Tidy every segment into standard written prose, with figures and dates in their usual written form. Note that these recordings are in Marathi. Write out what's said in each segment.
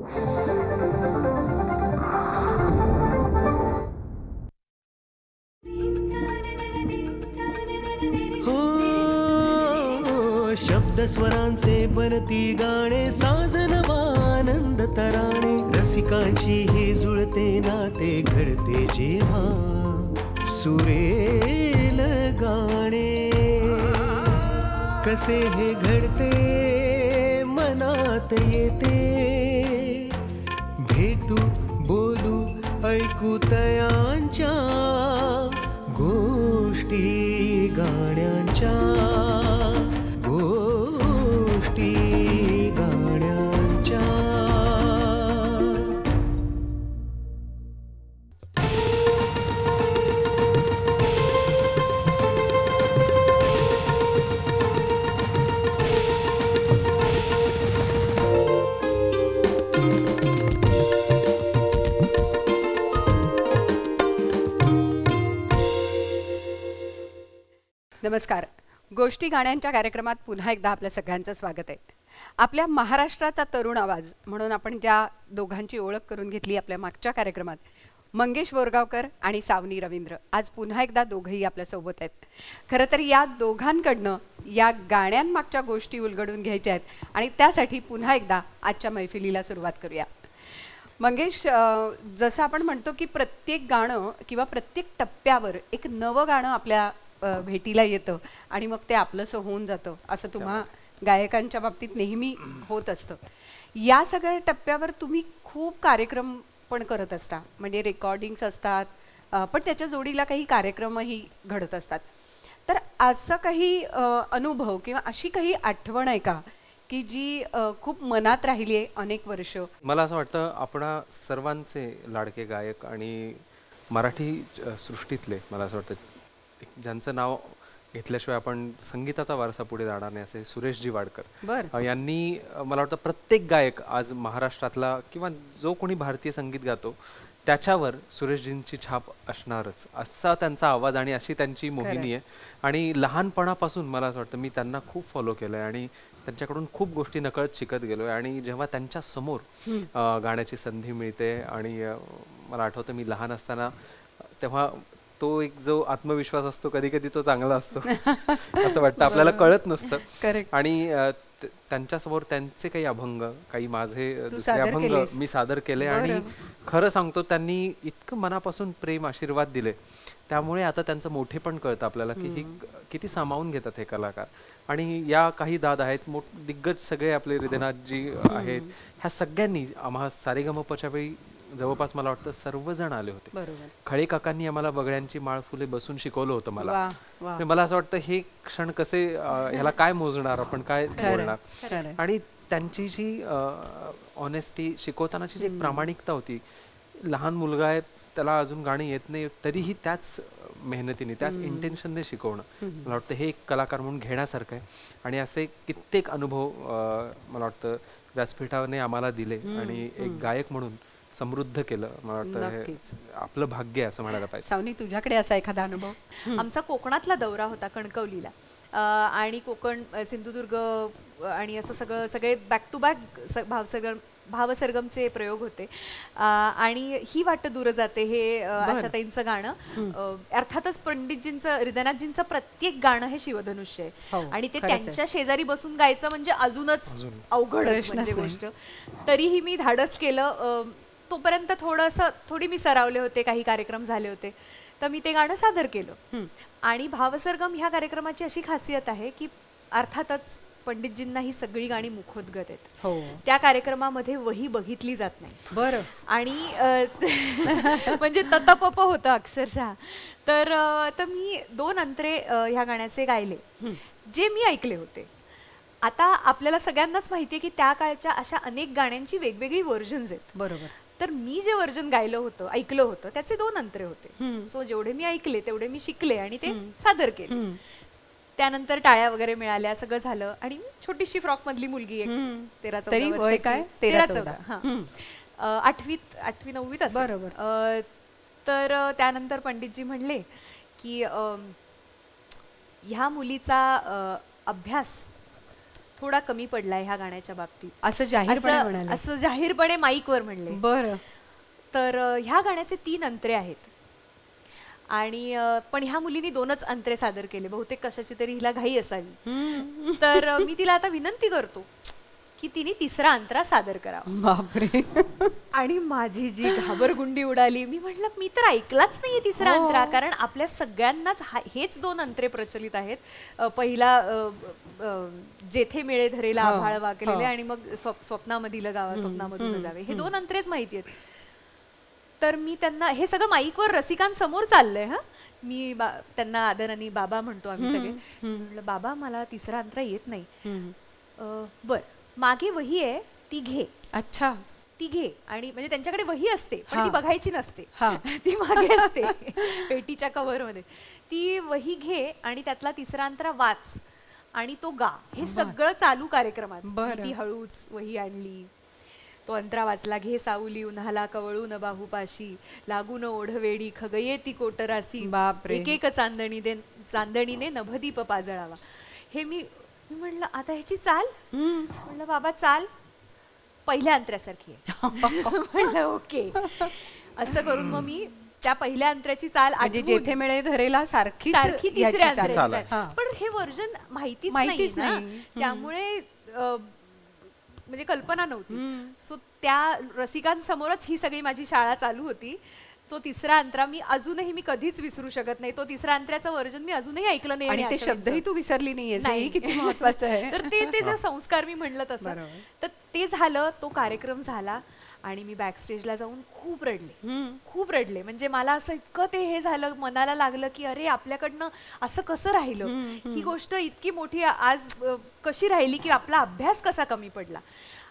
हो शब्द स्वरांचे बनती गाणे, साजन आनंद तराणे, रसिकांची ही जुळते नाते, घडते जेव्हा सुरेल गाणे. कसे हे घडते मनात येते, भेटू बोलू ऐकू तयांच्या गोष्टी गाण्यांच्या, गोष्टी गाण्यांच्या. नमस्कार. गोष्टी गाण्यांच्या कार्यक्रमात पुन्हा एकदा आपल्या सगळ्यांचं स्वागत आहे. आपल्या महाराष्ट्राचा तरुण आवाज म्हणून आपण ज्या दोघांची ओळख करून घेतली आपल्या मागच्या कार्यक्रमात, मंगेश बोरगावकर आणि सावनी रवींद्र, आज पुन्हा एकदा दोघंही आपल्यासोबत आहेत. खरं तर या दोघांकडनं या गाण्यांमागच्या गोष्टी उलगडून घ्यायच्या आहेत आणि त्यासाठी पुन्हा एकदा आजच्या मैफिलीला सुरुवात करूया. मंगेश, जसं आपण म्हणतो की प्रत्येक गाणं किंवा प्रत्येक टप्प्यावर एक नवं गाणं आपल्या भेटीला येतं आणि मग ते आपलंसं होऊन जातं, असं तुम्हा गायकांच्या बाबतीत नेहमी होत असतं. या सगळ्या टप्प्यावर तुम्ही खूप कार्यक्रम पण करत असता, म्हणजे रेकॉर्डिंग्स असतात, पण त्याच्या जोडीला काही कार्यक्रमही घडत असतात. तर असं काही अनुभव किंवा अशी काही आठवण आहे का की जी खूप मनात राहिली आहे अनेक वर्ष? मला असं वाटतं आपणा सर्वांचे लाडके गायक आणि मराठी सृष्टीतले, मला असं वाटतं ज्यांचं नाव घेतल्याशिवाय आपण संगीताचा वारसा पुढे जाणार नाही, असे सुरेशजी वाडकर यांनी, मला वाटतं प्रत्येक गायक आज महाराष्ट्रातला किंवा जो कोणी भारतीय संगीत गातो त्याच्यावर सुरेशजींची छाप असणारच, असा त्यांचा आवाज आणि अशी त्यांची मोहिनी आहे. आणि लहानपणापासून मला असं वाटतं मी त्यांना खूप फॉलो केलं आहे आणि त्यांच्याकडून खूप गोष्टी नकळत शिकत गेलो आहे. आणि जेव्हा त्यांच्या समोर गाण्याची संधी मिळते, आणि मला आठवतं मी लहान असताना तेव्हा तो एक जो आत्मविश्वास असतो कधी कधी तो चांगला असतो असं वाटतं, आपल्याला कळत नसतं. आणि त्यांच्यासमोर त्यांचे काही अभंग, काही माझे दुसरे अभंग मी सादर केले आणि खरं सांगतो त्यांनी इतकं मनापासून प्रेम आशीर्वाद दिले, त्यामुळे आता त्यांचं मोठे पण कळतं आपल्याला की ही किती सामावून घेतात हे कलाकार. आणि या काही दाद आहेत, दिग्गज सगळे आपले हृदयनाथजी आहेत, ह्या सगळ्यांनी आम्हा सारेगमपच्या वेळी जवळपास मला वाटतं सर्वजण आले होते. खळे काकांनी आम्हाला बगड्यांची माळ फुले बसून शिकवलं होतं मला. मला असं वाटतं हे क्षण कसे, ह्याला काय मोजणार आपण, काय बोलणार. आणि त्यांची जी ऑनेस्टी, शिकवतानाची जी प्रामाणिकता होती, लहान मुलगा आहे त्याला अजून गाणी येत नाही तरीही त्याच मेहनतीने, त्याच इंटेन्शनने शिकवणं, मला वाटतं हे एक कलाकार म्हणून घेण्यासारखं आहे. आणि असे कित्येक अनुभव मला वाटतं व्यासपीठाने आम्हाला दिले आणि एक गायक म्हणून समृद्ध केलं. मला वाटतं आपलं भाग्य आहे असं म्हणायला पाहिजे. सावनी, तुझ्याकडे असा एखादा अनुभव? आमचा कोकणातला दौरा होता कणकवलीला, आणि कोकण, सिंधुदुर्ग आणि असं सगळे बॅक टू बॅक भावसरगमचे प्रयोग होते. आणि ही वाट दूर जाते हे आशाताईंचं गाणं, अर्थातच पंडितजींचं, हृदयनाथजींचं प्रत्येक गाणं हे शिवधनुष्य आहे. आणि ते त्यांच्या शेजारी बसून गायचं म्हणजे अजूनच अवघड म्हणजे गोष्ट. तरीही मी धाडस केलं. तोपर्यंत थोडी मी सरावले होते, काही कार्यक्रम झाले होते, तर मी ते गाणं सादर केलं. आणि भावसरगम ह्या कार्यक्रमाची अशी खासियत आहे की अर्थातच पंडितजींना ही सगळी गाणी मुखोद्गत आहेत. त्या कार्यक्रमामध्ये वही बघितली जात नाही. बरं. आणि म्हणजे ततपप होतं अक्षरशः. तर मी 2 अंतरे ह्या गाण्याचे गायले, जे मी ऐकले होते. आता आपल्याला सगळ्यांनाच माहितीये की त्या काळच्या अशा अनेक गाण्यांची वेगवेगळी व्हर्जन्स आहेत. बरोबर. तर मी जे व्हर्जन ऐकलं होतं त्याचे 2 अंतरे होते. सो जेवढे मी ऐकले तेवढे मी शिकले आणि ते सादर केले. त्यानंतर टाळ्या वगैरे मिळाल्या, सगळं झालं. आणि छोटीशी फ्रॉक मधली मुलगी, 13-14 वर्षाची, 13-14, 8वी-9वीत असं. बरोबर. तर त्यानंतर पंडितजी म्हणले की ह्या मुलीचा अभ्यास थोडा कमी पडलाय ह्या गाण्याच्या बाबतीत असं जाहीरपणे म्हणाले? असं जाहीरपणे माईकवर म्हणले. बरं. तर ह्या गाण्याचे 3 अंतरे आहेत आणि पण ह्या मुलीने 2च अंतरे सादर केले. बहुतेक कशाची तरी हिला घाई असावी. तर मी तिला आता विनंती करतो की तिने 3रा अंतरा सादर करावा. बापरे. आणि माझी जी घाबरगुंडी उडाली. मी म्हटलं मी तर ऐकलाच नाहीये 3रा अंतरा, कारण आपल्या सगळ्यांनाच हेच 2 अंतरे प्रचलित आहेत. पहिला जेथे मिळे धरेला आभाळ वाकलेले आणि मग स्वप्नामधील गावा स्वप्नामधून जावे, हे 2 अंतरेच माहिती आहेत. तर मी त्यांना हे सगळं माईकवर रसिकांसमोर चाललंय. मी त्यांना आदराने बाबा म्हणतो आम्ही सगळे. म्हटलं बाबा मला 3रा अंतरा येत नाही. बर, मागे वही आहे ती घे. अच्छा. ती घे. आणि म्हणजे त्यांच्याकडे वही असते पण ती बघायची नसते. ती मागे असते पेटीच्या कव्हर मध्ये. ती वही घे आणि त्यातला 3रा अंतरा वाच आणि तो गा. हे सगळं चालू कार्यक्रमात. ती हळूच वही आणली, तो अंतरा वाचला. घे सावली उन्हाला कवळून बाहुपाशी, लागून ओढवेडी खगये ती कोटरासी, एक एक चांदणीने नभदीप पाजळावा. हे मी म्हणलं आता ह्याची चाल. म्हणलं बाबा चाल पहिल्या अंतऱ्यासारखी आहे. म्हणलं ओके. असं करून मग मी त्या पहिल्या अंतऱ्याची चाल जेथे मिळे धरेला सारखी 3ऱ्या अंतऱ्याची. पण हे वर्जन माहितीच नाही, त्यामुळे म्हणजे कल्पना नव्हती. सो त्या रसिकांसमोरच ही सगळी माझी शाळा चालू होती. तो 3रा अंतरा मी अजूनही मी कधीच विसरू शकत नाही. तो 3रा अंतऱ्याचं वर्जन मी अजूनही ऐकलं नाही आणि ते शब्दही तू विसरली नाहीयेस, हे किती महत्त्वाचं आहे. तर ते जे संस्कार मी म्हणलं तसं. तर ते झालं, तो कार्यक्रम झाला आणि मी बॅकस्टेजला जाऊन खूप रडले. म्हणजे मला असं इतकं ते हे झालं, मनाला लागलं की अरे आपल्याकडनं असं कसं राहिलं, ही गोष्ट इतकी मोठी आज कशी राहिली, की आपला अभ्यास कसा कमी पडला.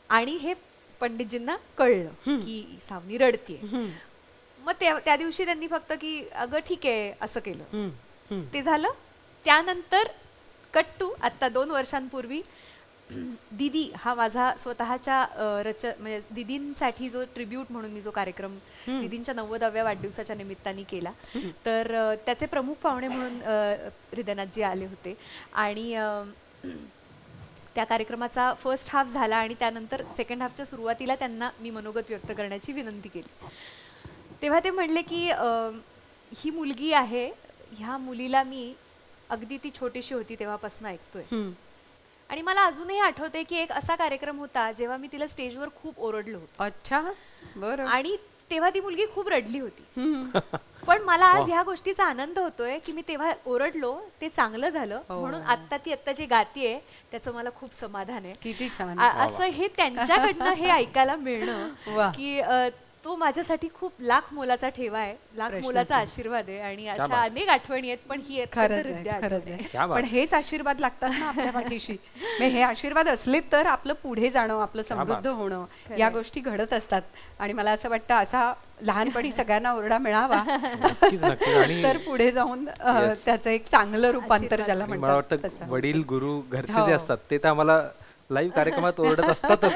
आणि हे पंडितजींना कळलं की सावनी रडतीये. मग त्या दिवशी त्यांनी फक्त की अगं ठीक आहे असं केलं. ते झालं. त्यानंतर कट्टू आता 2 वर्षांपूर्वी दीदी हा माझा स्वतःच्या म्हणजे दीदींसाठी जो ट्रिब्यूट म्हणून मी जो कार्यक्रम दीदींच्या 90व्या वाढदिवसाच्या निमित्ताने केला, तर त्याचे प्रमुख पाहुणे म्हणून हृदयनाथजी आले होते. आणि त्या कार्यक्रमाचा फर्स्ट हाफ झाला आणि त्यानंतर सेकंड हाफच्या सुरुवातीला त्यांना मी मनोगत व्यक्त करण्याची विनंती केली. तेव्हा ते म्हणले की ही मुलगी आहे, ह्या मुलीला मी अगदी ती छोटीशी होती तेव्हापासून ऐकतोय. आणि मला अजूनही आठवतंय की एक असा कार्यक्रम होता जेव्हा मी तिला स्टेजवर खूप ओरडलो होतो. अच्छा. बरं. आणि तेव्हा ती मुलगी खूप रडली होती. पण मला आज ह्या गोष्टीचा आनंद होतोय की मी तेव्हा ओरडलो ते चांगलं झालं, म्हणून आता जे गातीये त्याचं मला खूप समाधान आहे. किती छान. असं हे त्यांच्याकडनं हे ऐकायला मिळणं की तो माझ्यासाठी खूप लाख मोलाचा ठेवा आहे, लाख मोलाचा आशीर्वाद आहे. आणि अशा अनेक आठवणी आहेत, पण ही पण हेच आशीर्वाद लागतात ना आपल्या पाठीशी. हे आशीर्वाद असले तर आपलं पुढे जाणं, आपलं समृद्ध होणं, या गोष्टी घडत असतात. आणि मला असं वाटतं असा लहानपणी सगळ्यांना ओरडा मिळावा तर पुढे जाऊन त्याचं एक चांगलं रूपांतर ज्याला म्हणतात. वडील गुरु घरचे जे असतात ते तर आम्हाला लाईव्ह कार्यक्रमात ओरडत असतातच.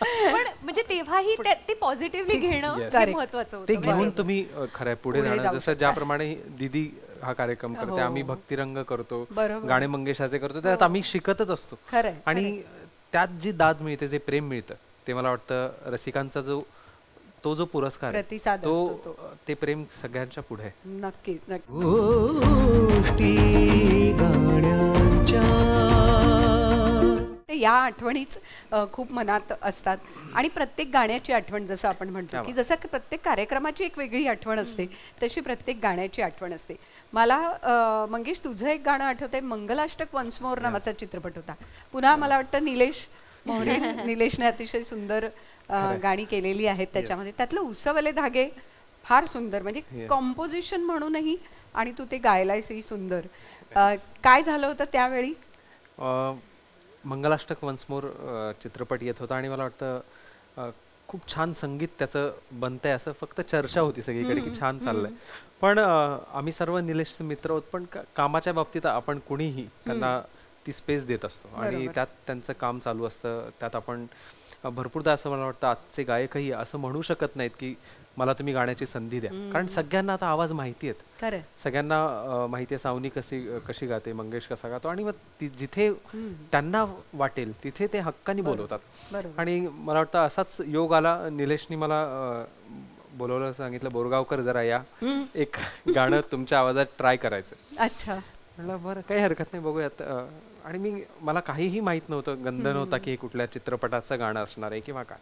पण म्हणजे तेव्हाही ते पॉझिटिव्हली घेणं महत्त्वाचं होतं. ते घेऊन तुम्ही खरं पुढे जाणं. जसं ज्याप्रमाणे दीदी हा कार्यक्रम करते, आम्ही भक्तिरंग करतो, गाणे मंगेशाचे करतो, त्यात आम्ही शिकतच असतो. आणि त्यात जी दाद मिळते, जे प्रेम मिळतं, ते मला वाटतं रसिकांचा जो पुरस्कार आहे तो ते प्रेम सगळ्यांच्या पुढे. नक्कीच. या आठवणीच खूप मनात असतात. आणि प्रत्येक गाण्याची आठवण, जसं आपण म्हणतो की जसं प्रत्येक कार्यक्रमाची एक वेगळी आठवण असते, तशी प्रत्येक गाण्याची आठवण असते. मला मंगेश तुझं एक गाणं आठवतंय, मंगलाष्टक वन्स मोर नावाचा चित्रपट होता. पुन्हा मला वाटतं निलेशने अतिशय सुंदर गाणी केलेली आहेत त्याच्यामध्ये. त्यातलं उसवले धागे फार सुंदर, म्हणजे कॉम्पोजिशन म्हणूनही, आणि तू ते गायलायसही सुंदर. काय झालं होतं त्यावेळी? मंगलाष्टक वन्स मोर चित्रपट येत होता आणि मला वाटतं खूप छान संगीत त्याचं बनतंय, असं फक्त चर्चा होती सगळीकडे की छान चाललंय. पण आम्ही सर्व निलेशचे मित्र आहोत, पण कामाच्या बाबतीत आपण कुणीही त्यांना ती स्पेस देत असतो आणि त्यात त्यांचं काम चालू असतं. त्यात आपण भरपूरदा असं मला वाटतं आजचे गायकही असं म्हणू शकत नाहीत की मला तुम्ही गाण्याची संधी द्या, कारण सगळ्यांना आता आवाज माहिती आहेत. खरं सगळ्यांना माहिती आहे सावनी कशी गाते, मंगेश कसा गातो, आणि मग जिथे त्यांना वाटेल तिथे ते हक्कानी बोलवतात. बरोबर. आणि मला वाटतं असाच योग आला. निलेशनी मला बोलवलं, सांगितलं बोरगावकर जरा या, एक गाणं तुमच्या आवाजात ट्राय करायचं. अच्छा. म्हटलं बरं काही हरकत नाही, बघूयात. आणि मला काहीही माहित नव्हतं, गंध नव्हता की हे कुठल्या चित्रपटाचं गाणं असणार आहे किंवा काय.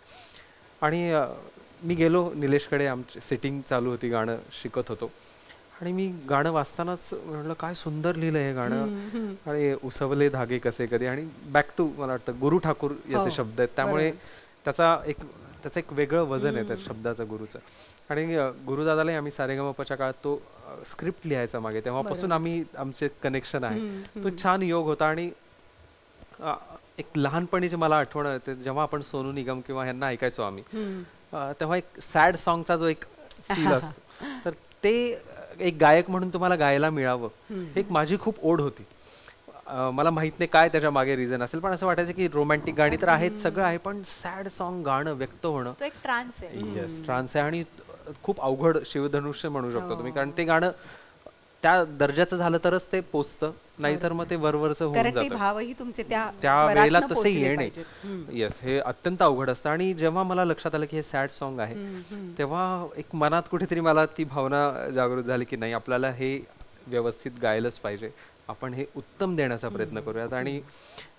आणि मी गेलो निलेशकडे, आमची सेटिंग चालू होती, गाणं शिकत होतो. आणि मी गाणं वाचतानाच म्हटलं काय सुंदर लिहिलं हे गाणं, आणि उसवले धागे कसे कधी, आणि बॅक टू मला वाटतं गुरु ठाकूर याचे शब्द आहेत, त्यामुळे त्याचं एक वेगळं वजन आहे त्या शब्दाचं, गुरुचं. आणि गुरुदादालाही आम्ही सारेगमपच्या काळात तो स्क्रिप्ट लिहायचा मागे, तेव्हापासून आमचे कनेक्शन आहे. तो छान योग होता. आणि एक लहानपणीची मला आठवण येते, जेव्हा आपण सोनू निगम किंवा ह्यांना ऐकायचो आम्ही, तेव्हा एक सॅड सॉंगचा जो एक फील असतो, तर ते एक गायक म्हणून तुम्हाला गायला मिळावं, हे एक माझी खूप ओढ होती. मला माहित नाही काय त्याच्या मागे रिझन असेल, पण असं वाटायचं की रोमॅन्टिक गाणी तर आहेत, सगळं आहे, पण सॅड सॉंग गाणं व्यक्त होणं, तो एक ट्रान्स आहे. येस, ट्रान्स आहे. आणि खूप अवघड शिवधनुष्य म्हणू शकतो तुम्ही, कारण ते गाणं त्या दर्जाचं झालं तरच ते पोचतं, नाहीतर मग ते वरवरचं होऊन जातं. भावही तुमचे त्या वेळेला तसे येणे, येस, हे अत्यंत अवघड असतं. आणि जेव्हा मला लक्षात आलं की हे सॅड सॉंग आहे, तेव्हा एक मनात कुठेतरी मला ती भावना जागृत झाली की नाही, आपल्याला हे व्यवस्थित गायलंच पाहिजे, आपण हे उत्तम देण्याचा प्रयत्न करूयात. आणि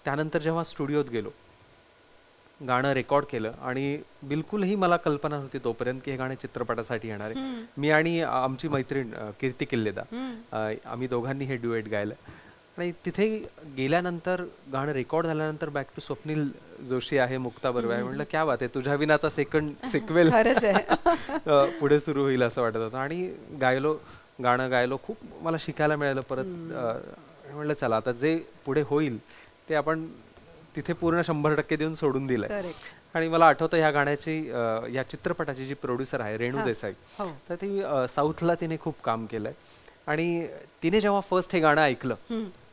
त्यानंतर जेव्हा स्टुडिओत गेलो, गाणं रेकॉर्ड केलं, आणि बिलकुलही मला कल्पना नव्हती तोपर्यंत की हे गाणं चित्रपटासाठी येणार आहे. मी आणि आमची मैत्रीण कीर्ती किल्लेदार, आम्ही दोघांनी हे ड्युएट गायलं. आणि तिथे गेल्यानंतर, गाणं रेकॉर्ड झाल्यानंतर बॅक टू स्वप्नील जोशी आहे, मुक्ता बर्वे आहे, म्हटलं क्या बात आहे, तुझ्या विनाचा सिक्वेल पुढे सुरू होईल असं वाटत होतं. आणि गाणं गायलो, खूप मला शिकायला मिळालं. परत म्हटलं चला आता जे पुढे होईल ते आपण तिथे पूर्ण 100% देऊन सोडून दिलंय. आणि मला आठवतं ह्या गाण्याची, या चित्रपटाची जी प्रोड्युसर आहे रेणू देसाई, तर ती साऊथला तिने खूप काम केलंय. आणि तिने जेव्हा फर्स्ट हे गाणं ऐकलं,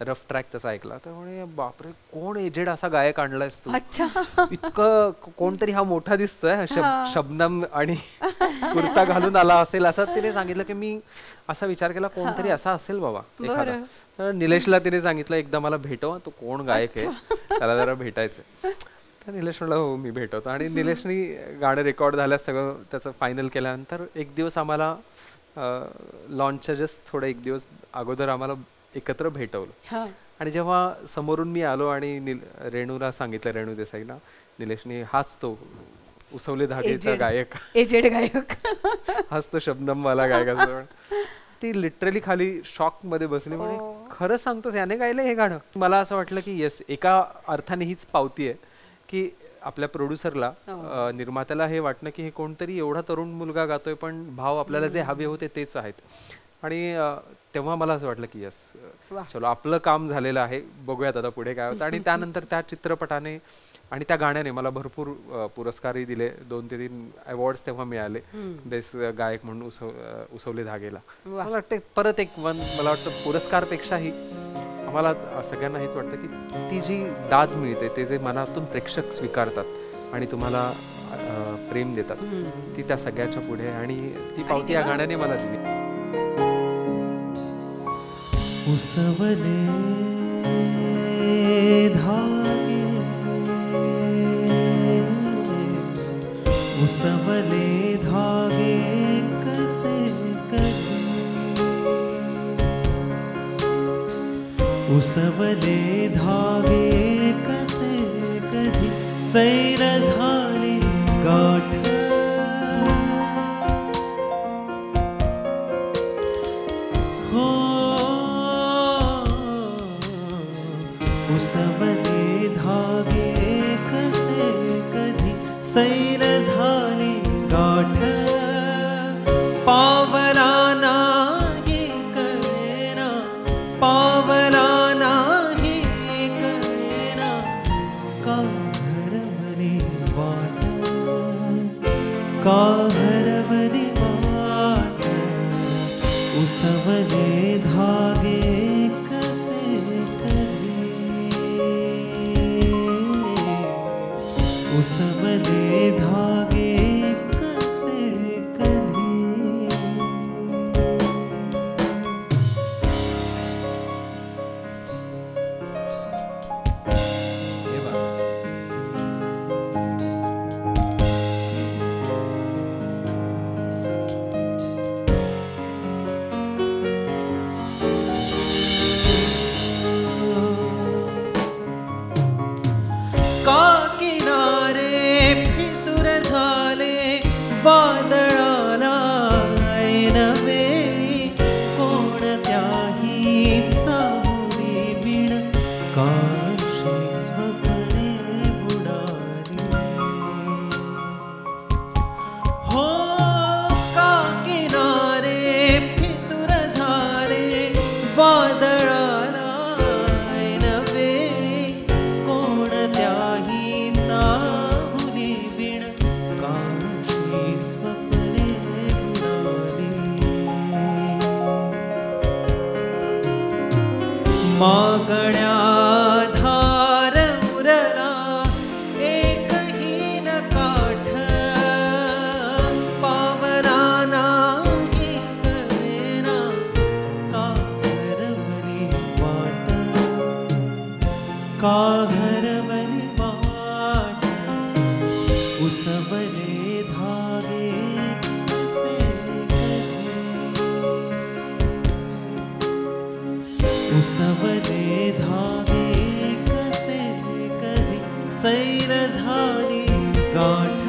रफ ट्रॅक तसा ऐकला, तर म्हणे बापरे कोण एजेड असा गायक आणलायस तू, इतकं कोणतरी हा मोठा दिसतोय, शबनम आणि कुर्ता घालून आला असेल असं तिने सांगितलं. की मी असा विचार केला कोणतरी असा असेल बाबा एखादा. निलेशला तिने सांगितलं एकदा मला भेटव, तो कोण गायक आहे, त्याला जरा भेटायचं. तर निलेश म्हणलं हो मी भेटवतो. आणि निलेशनी गाणं रेकॉर्ड झाल्या सगळं त्याचं फायनल केल्यानंतर एक दिवस आम्हाला लॉन्चच्या जस्ट थोडं एक दिवस अगोदर आम्हाला एकत्र भेटवलं. आणि जेव्हा समोरून मी आलो आणि रेणूला सांगितलं, रेणू देसाईला, निलेशनी हाच तो उसवले धागेचा गायक, एजेड गायक, हाच तो शबनमवाला गायक. ती लिटरली खाली शॉक मध्ये बसली. म्हणजे खरंच सांगतोस याने गायलं हे गाणं. मला असं वाटलं की येस, एका अर्थाने हीच पावती आहे की आपल्या प्रोड्युसरला, निर्मात्याला हे वाटणं की हे कोणतरी एवढा तरुण मुलगा गातोय, पण भाव आपल्याला जे हवे होते तेच आहेत. आणि तेव्हा मला असं वाटलं की यस, चलो आपलं काम झालेलं आहे, बघूयात आता पुढे काय होतं. आणि त्यानंतर त्या चित्रपटाने आणि त्या गाण्याने मला भरपूर पुरस्कारही दिले, 2 ते 3 अवॉर्ड्स तेव्हा मिळाले. बेस्ट गायक म्हणून उसवले धागेला. मला वाटतं परत एक मला वाटतं पुरस्कारपेक्षाही आम्हाला सगळ्यांना हेच वाटतं की ती जी दाद मिळते, ते जे मनातून प्रेक्षक स्वीकारतात आणि तुम्हाला प्रेम देतात, ती त्या सगळ्याच्या पुढे. आणि ती पावती या गाण्याने मला दिली. उसवले धागे, उसवले धागे कसे कधी, उसवले धागे कसे कधी, सैर झाली गाठ, हो उसवले धागे कसे कधी, सैर झाली गाठ, पावला नाही कळेना, पावला नाही कळेना, का हरवली वाट, का हरवली वाट, उसवले धागे कसे कधी, उसवले वादळाला ऐन वेळी कोणत्याही सावली बिण काशी स्वप्ने बुडाली. हो का किनारे फितूर झाले वादळाला ऐन वेळी कोणत्याही सावली बिण काशी स्वप्ने बुडाली. मागण्या धार उरला एकही न काठ पावला नाही कळेना का हरवली वाट का हरवली वाट उसवले धागे कसे उसवले धागे कसे कधी सैल झाली गाठ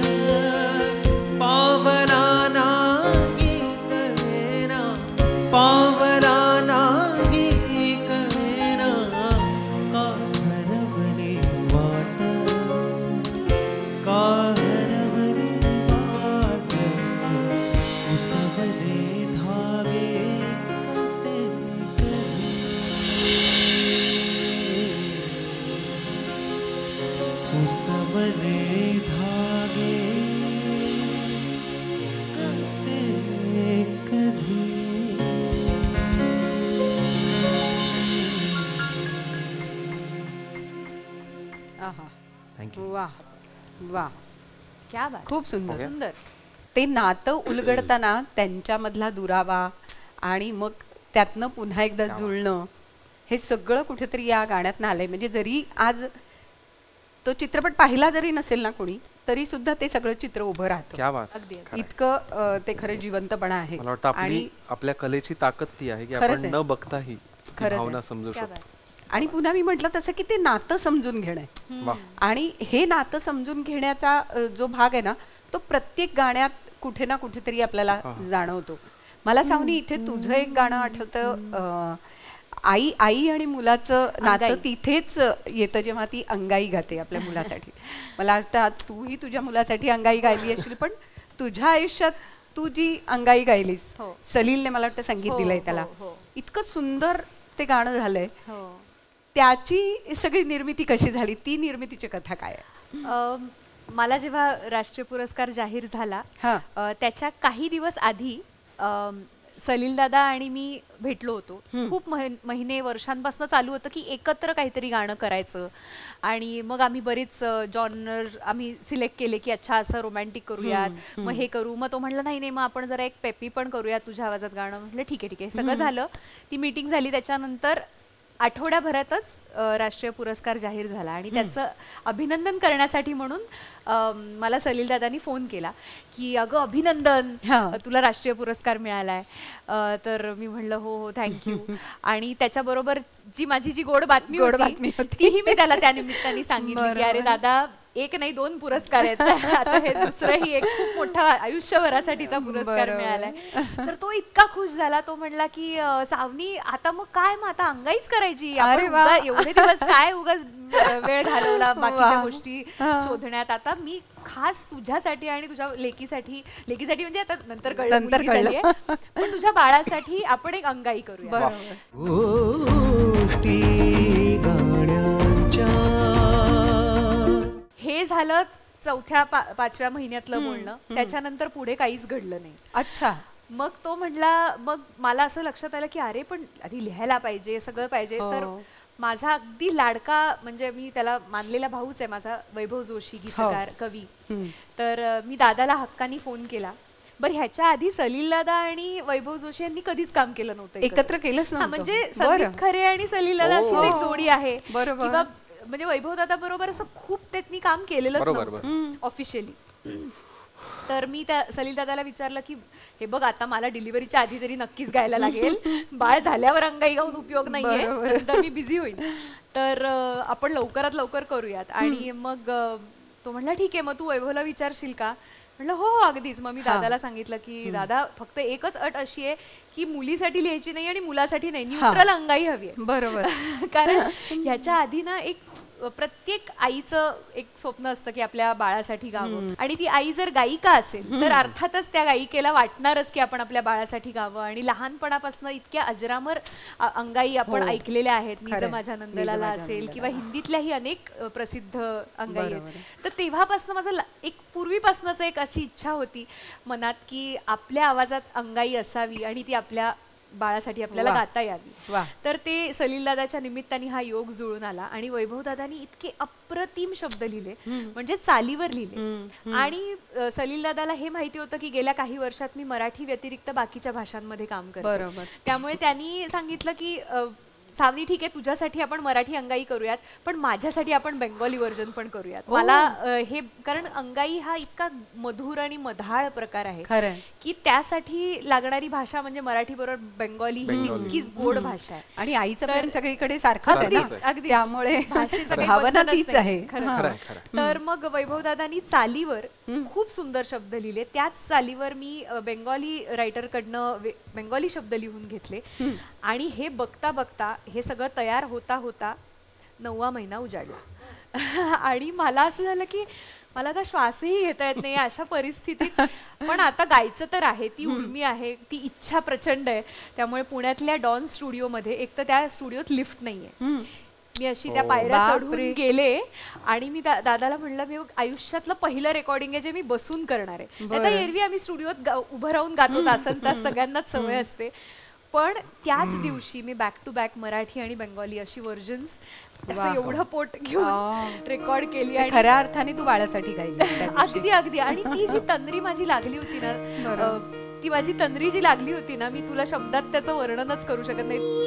पावला नाही कळेना पावला नाही कळेना का हरवली वाट का हरवली वाट उसवले धागे कसे उसवले धागे कसे कधी. आहा थँक्यू. वा वा क्या बात. खूप सुंदर सुंदर. ते नातं उलगडताना त्यांच्यामधला दुरावा आणि मग त्यातनं पुन्हा एकदा जुळणं हे सगळं कुठेतरी या गाण्यातनं आलंय. म्हणजे जरी आज तो चित्रपट पाहिला जरी नसेल ना कोणी तरी सुद्धा ते सगळं चित्र उभं राहतं. क्या बात. अगदी, अगदी. खरंय. इतकं ते खरं जिवंतपणा आहे. मला वाटतं आणि आपल्या कलेची ताकद ती आहे की खरंच आपण आहे. न बघताही ती खरंच आहे. भावना समजू क्या शकतो. बात. आणि पुन्हा मी म्हटलं तसं की ते नातं समजून घेणं आहे. वा. आणि हे नातं समजून घेण्याचा जो भाग आहे ना तो प्रत्येक गाण्यात कुठे ना कुठेतरी आपल्याला जाणवतो. मला सावनी इथे तुझं एक गाणं आठवतं आई आई आणि मुलाचं नातं अंगाई. तिथेच येतं जेव्हा ती अंगाई गाते आपल्या मुलासाठी. मला वाटतं तूही तुझ्या मुलासाठी अंगाई गायली असशील पण तुझ्या आयुष्यात तू जी अंगाई गायलीस हो. सलीलने मला वाटतं संगीत हो, दिलंय हो, त्याला. हो. इतकं सुंदर ते गाणं झालंय. हो. त्याची सगळी निर्मिती कशी झाली ती निर्मितीची कथा काय आहे? मला जेव्हा राष्ट्रीय पुरस्कार जाहीर झाला हा. त्याच्या काही दिवस आधी सलील दादा आणि मी भेटलो होतो. खूप महिने वर्षांपासून चालू होतं की एकत्र काहीतरी गाणं करायचं. आणि मग आम्ही बरेच जॉनर आम्ही सिलेक्ट केले की अच्छा असं रोमॅन्टिक करूयात मग हे करू. मग तो म्हणला नाही नाही मग आपण जरा एक पेपी पण करूया तुझ्या आवाजात गाणं. म्हटलं ठीक आहे ठीक आहे. सगळं झालं. ती मीटिंग झाली. त्याच्यानंतर आठवड्याभरातच राष्ट्रीय पुरस्कार जाहीर झाला आणि त्याचं अभिनंदन करण्यासाठी म्हणून मला सलील दादांनी फोन केला की अगं अभिनंदन तुला राष्ट्रीय पुरस्कार मिळालाय. तर मी म्हणलं हो हो थँक्यू. आणि त्याच्याबरोबर माझी जी गोड बातमी होती तीही मी त्याला त्या निमित्ताने सांगितली की अरे दादा एक नाही 2 पुरस्कार आहेत. आता हे दुसरंही एक खूप मोठा आयुष्यभरासाठीचा पुरस्कार मिळालाय. तर तो इतका खुश झाला. तो म्हणला की सावनी आता मग काय मग आता अंगाईच करायची. एवढे दिवस काय उगाच वेळ घालवला बाकीच्या गोष्टी शोधण्यात. आता मी खास तुझ्यासाठी आणि तुझ्या लेकीसाठी म्हणजे आता नंतर कळलं पण तुझ्या बाळासाठी आपण एक अंगाई करूया. हे झालं 4-5व्या महिन्यातलं बोलणं. त्याच्यानंतर पुढे काहीच घडलं नाही. अच्छा. मग तो म्हणला मग मला असं लक्षात आलं की अरे पण आधी लिहायला पाहिजे सगळं पाहिजे. तर माझा अगदी लाडका म्हणजे मी त्याला मानलेला भाऊच आहे माझा वैभव जोशी गीतकार कवी. तर मी दादाला हक्कानी फोन केला. बरं ह्याच्या आधी सलील दादा आणि वैभव जोशी यांनी कधीच काम केलं नव्हतं एकत्र केलंच नव्हतं. म्हणजे संदीप खरे आणि सलील दादा अशीच एक जोडी आहे. बरोबर. म्हणजे वैभव दादा बरोबर असं खूप त्यांनी काम केलेलंच नव्हतं ऑफिशियली. तर मी त्या सलील दादाला विचारलं की हे बघ आता मला डिलिव्हरीच्या आधी तरी नक्कीच गायला लागेल. बाळ झाल्यावर अंगाई गाऊन उपयोग नाहीये. तर मी बिझी होईल. तर आपण लवकरात लवकर करूयात. आणि मग तो म्हणला ठीक आहे मग तू वैभवला विचारशील का. म्हटलं हो हो अगदीच. मग मी दादाला सांगितलं की दादा फक्त एकच अट अशी आहे की मुलीसाठी लिहायची नाही आणि मुलासाठी नाही, न्यूट्रल अंगाई हवी आहे. बरोबर. कारण ह्याच्या आधी ना एक प्रत्येक आईचं एक स्वप्न असतं की आपल्या बाळासाठी गावं, आणि ती आई जर गायिका असेल तर अर्थातच त्या गायिकेला वाटणारच की आपण आपल्या बाळासाठी गावं. आणि लहानपणापासून इतक्या अजरामर अंगाई आपण ऐकलेल्या आहेत. निज माझ्या नंदलाला असेल किंवा हिंदीतल्याही अनेक प्रसिद्ध अंगाई आहेत. तर तेव्हापासून माझं एक पूर्वीपासूनच एक अशी इच्छा होती मनात की आपल्या आवाजात अंगाई असावी आणि ती आपल्या बाळासाठी आपल्याला गाता यावी. तर ते सलील दादाच्या निमित्ताने हा योग जुळून आला. आणि वैभव दादानी इतके अप्रतिम शब्द लिहिले, म्हणजे चालीवर लिहिले. आणि सलील दादाला हे माहिती होतं की गेल्या काही वर्षात मी मराठी व्यतिरिक्त बाकीच्या भाषांमध्ये काम करते. त्यामुळे त्यांनी सांगितलं की सावनी ठीक आहे, तुझ्यासाठी आपण मराठी अंगाई करूयात, पण माझ्यासाठी आपण बेंगॉली व्हर्जन पण करूयात. मला हे, कारण अंगाई हा इतका मधुर आणि मधाळ प्रकार आहे की त्यासाठी लागणारी भाषा म्हणजे मराठी बरोबर बेंगॉली ही इतकीच गोड भाषा आहे. आणि आईचं प्रेम सगळीकडे सारखंच आहे ना, अगदी त्यामुळे भावना तीच आहे. तर मग वैभव दादांनी चालीवर खूप सुंदर शब्द लिहिले. त्याच चालीवर मी बेंगॉली रायटर कडनं बेंगॉली शब्द लिहून घेतले. आणि हे बघता बघता हे सगळं तयार होता होता 9वा महिना उजाडला. आणि मला असं झालं की मला आता श्वासही घेता येत नाही अशा परिस्थितीत, पण आता गायचं तर आहे, ती उर्मी आहे, ती इच्छा प्रचंड आहे. त्यामुळे पुण्यातल्या डॉन स्टुडिओमध्ये, एक तर त्या स्टुडिओत लिफ्ट नाहीये, मी अशी त्या पायऱ्या चढून गेले आणि मी दादाला म्हणलं मी आयुष्यातलं पहिलं रेकॉर्डिंग आहे जे मी बसून करणार आहे. आता एरवी आम्ही स्टुडिओत उभं राहून गातो, तासन तास सगळ्यांनाच सवय असते, पण त्याच दिवशी मी बॅक टू बॅक मराठी आणि बेंगॉली अशी व्हर्जन्स एवढं पोट घेऊन रेकॉर्ड केली. आणि खऱ्या अर्थाने तू बाळासाठी गायली. अगदी अगदी. आणि ती जी तंद्री माझी लागली होती ना, ती माझी तंद्री जी लागली होती ना, मी तुला शब्दात त्याचं वर्णनच करू शकत नाही.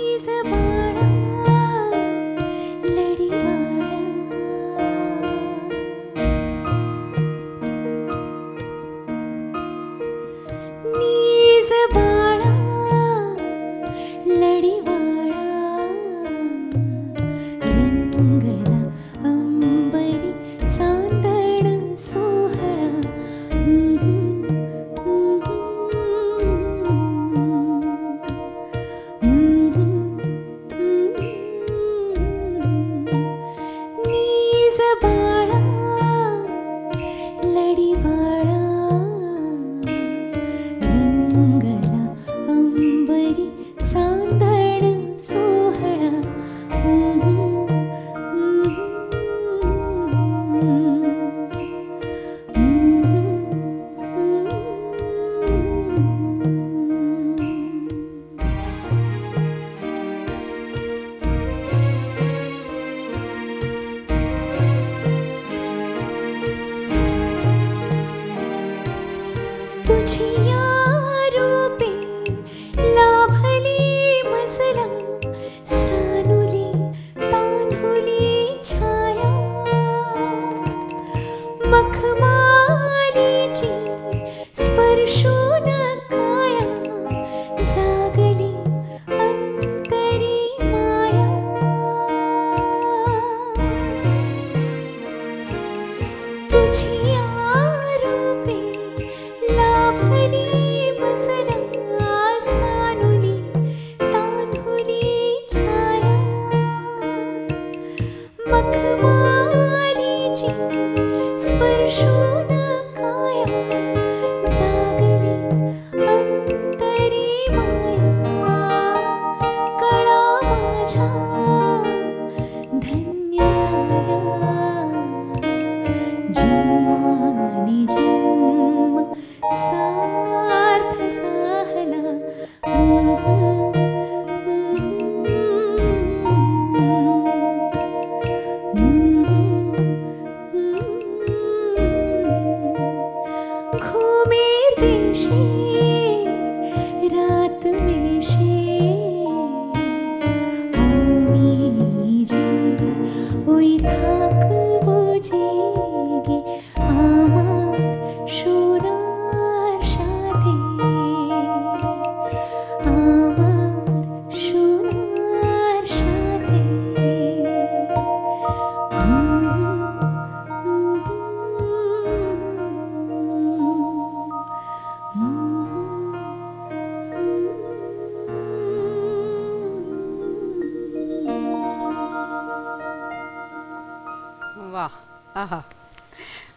आहा,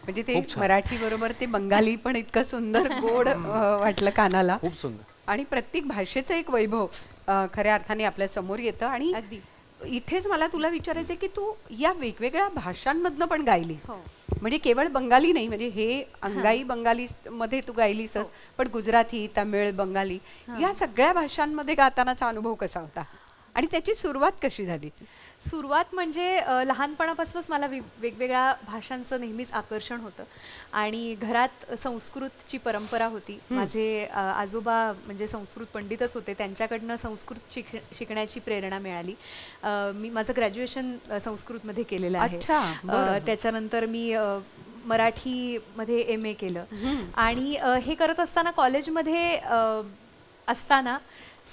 म्हणजे ते मराठी बरोबर ते बंगाली पण इतकं सुंदर गोड वाटलं कानाला. खूप सुंदर. आणि प्रत्येक भाषेचं एक वैभव खऱ्या अर्थाने आपल्या समोर येतं. आणि अगदी इथेच मला तुला विचारायचं की तू या वेगवेगळ्या भाषांमधनं पण गायलीस. हो. म्हणजे केवळ बंगाली नाही, म्हणजे हे अंगाई बंगाली मध्ये तू गायलीसच, पण गुजराती, तमिळ, बंगाली या सगळ्या भाषांमध्ये गातानाचा अनुभव कसा होता आणि त्याची सुरुवात कशी झाली? सुरुवात म्हणजे लहानपणापासूनच मला वेगवेगळ्या भाषांचं नेहमीच आकर्षण होतं आणि घरात संस्कृतची परंपरा होती. माझे आजोबा म्हणजे संस्कृत पंडितच होते, त्यांच्याकडनं संस्कृत शिकण्याची प्रेरणा मिळाली. मी माझं ग्रॅज्युएशन संस्कृतमध्ये केलेलं आहे. त्याच्यानंतर मी मराठीमध्ये MA केलं आणि हे करत असताना कॉलेजमध्ये असताना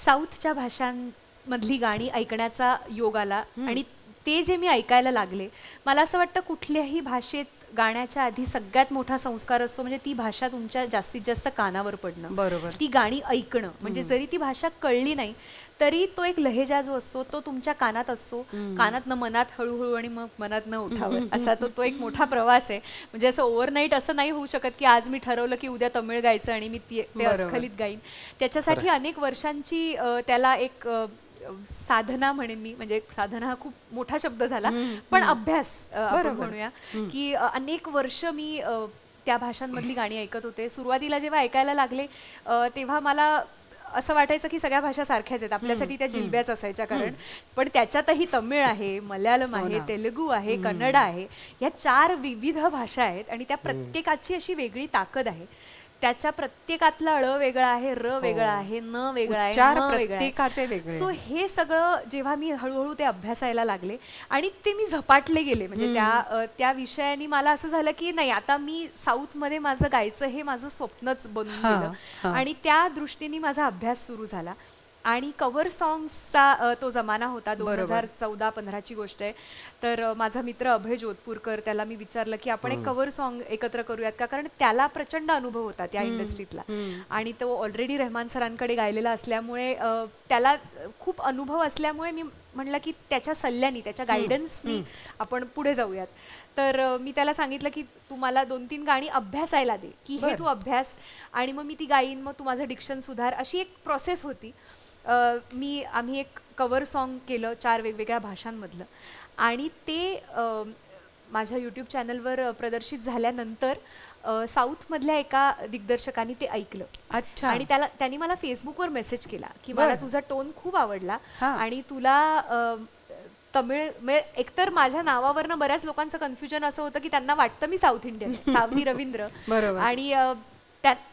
साऊथच्या भाषांमधली गाणी ऐकण्याचा योग आला आणि ते जे मी ऐकायला लागले, मला असं वाटतं कुठल्याही भाषेत गाण्याच्या आधी सगळ्यात मोठा संस्कार असतो म्हणजे ती भाषा तुमच्या जास्तीत जास्त कानावर पडणं. बरोबर. ती गाणी ऐकणं, म्हणजे जरी ती भाषा कळली नाही तरी तो एक लहेजा जो असतो तो तुमच्या कानात असतो. कानातनं मनात हळूहळू आणि मग मनातनं उठावं असा तो एक मोठा प्रवास आहे. म्हणजे असं ओव्हरनाईट असं नाही होऊ शकत की आज मी ठरवलं की उद्या तमिळ गायचं आणि मी ते अस्खलित गाईन. त्याच्यासाठी अनेक वर्षांची त्याला एक साधना म्हणेन मी, म्हणजे साधना हा खूप मोठा शब्द झाला, पण अभ्यास आपण म्हणूया की अनेक वर्ष मी त्या भाषांमधली गाणी ऐकत होते. सुरुवातीला जेव्हा ऐकायला लागले तेव्हा मला असं वाटायचं की सगळ्या भाषा सारख्याच आहेत, आपल्यासाठी त्या जिल्ब्याच असायच्या. कारण पण त्याच्यातही तमिळ आहे, मल्याळम आहे, तेलुगू आहे, कन्नड आहे, या 4 विविध भाषा आहेत आणि त्या प्रत्येकाची अशी वेगळी ताकद आहे. त्याच्या प्रत्येकातला ळ वेगळा आहे, र वेगळा आहे, न वेगळा आहे. सो हे सगळं जेव्हा मी हळूहळू ते अभ्यासायला लागले आणि ते मी झपाटले गेले, म्हणजे त्या विषयाने मला असं झालं की नाही, आता मी साऊथ मध्ये माझं गायचं हे माझं स्वप्नच बनून गेलं आणि त्या दृष्टीने माझा अभ्यास सुरू झाला. आणि कव्हर सॉंग्सचा तो जमाना होता, 2014-15ची गोष्ट आहे. तर माझा मित्र अभय जोधपूरकर, त्याला मी विचारलं की आपण एक कव्हर सॉंग एकत्र करूयात का, कारण त्याला प्रचंड अनुभव होता त्या इंडस्ट्रीतला आणि तो ऑलरेडी रहमान सरांकडे गायलेला असल्यामुळे त्याला खूप अनुभव असल्यामुळे मी म्हणलं की त्याच्या सल्ल्याने, त्याच्या गायडन्सनी आपण पुढे जाऊयात. तर मी त्याला सांगितलं की तू मला 2-3 गाणी अभ्यासायला दे, की हे तू अभ्यास आणि मग मी ती गाईन, मग तू माझं डिक्शन सुधार, अशी एक प्रोसेस होती. आम्ही एक कव्हर सॉन्ग केलं 4 वेगवेगळ्या भाषांमधलं आणि ते माझ्या यूट्यूब चॅनलवर प्रदर्शित झाल्यानंतर साऊथमधल्या एका दिग्दर्शकाने ते ऐकलं. अच्छा. आणि त्यांनी मला फेसबुकवर मेसेज केला की मला तुझा टोन खूप आवडला आणि तुला तमिळ, म्हणजे एकतर माझ्या नावावरनं बऱ्याच लोकांचं कन्फ्युजन असं होतं की त्यांना वाटतं मी साऊथ इंडियन, सावनी रवींद्र, आणि